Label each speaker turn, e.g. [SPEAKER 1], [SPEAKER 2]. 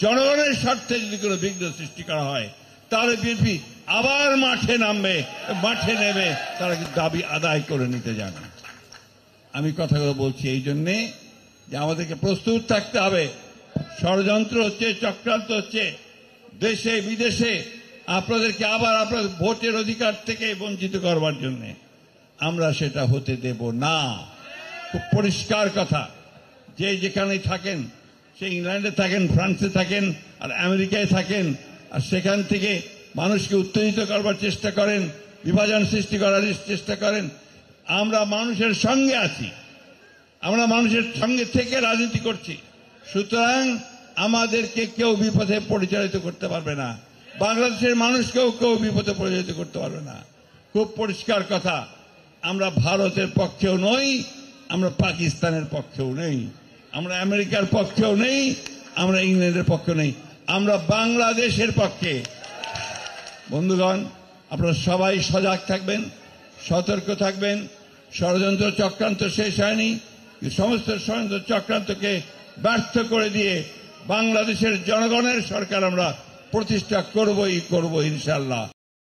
[SPEAKER 1] জনগণের স্বার্থে যদি কোনো বিঘ্ন সৃষ্টি করা হয় তাহলে বিএনপি আবার মাঠে নামবে, মাঠে নেমে তারা দাবি আদায় করে নিতে যাবে। আমি কথাগুলো বলছি এই জন্যে যে আমাদেরকে প্রস্তুত থাকতে হবে। ষড়যন্ত্র হচ্ছে, চক্রান্ত হচ্ছে দেশে বিদেশে আপনাদেরকে আবার আপনাদের ভোটের অধিকার থেকে বঞ্চিত করবার জন্য। আমরা সেটা হতে দেব না। খুব পরিষ্কার কথা, যে যেখানেই থাকেন, সে ইংল্যান্ডে থাকেন, ফ্রান্সে থাকেন আর আমেরিকায় থাকেন, আর সেখান থেকে মানুষকে উত্তেজিত করবার চেষ্টা করেন, বিভাজন সৃষ্টি করার চেষ্টা করেন। আমরা মানুষের সঙ্গে আছি, আমরা মানুষের সঙ্গে থেকে রাজনীতি করছি। সুতরাং আমাদেরকে কেউ বিপথে পরিচালিত করতে পারবে না, বাংলাদেশের মানুষকেও কেউ বিপথে পরিচালিত করতে পারবে না। খুব পরিষ্কার কথা, আমরা ভারতের পক্ষেও নই, আমরা পাকিস্তানের পক্ষেও নেই, আমরা আমেরিকার পক্ষেও নেই, আমরা ইংল্যান্ডের পক্ষেও নেই, আমরা বাংলাদেশের পক্ষে। বন্ধুগণ, আপনারা সবাই সজাগ থাকবেন, সতর্ক থাকবেন। ষড়যন্ত্র চক্রান্ত শেষ হয়নি, সমস্ত ষড়যন্ত্র চক্রান্তকে ব্যর্থ করে দিয়ে বাংলাদেশের জনগণের সরকার আমরা প্রতিষ্ঠা করবই করব ইনশাআল্লাহ।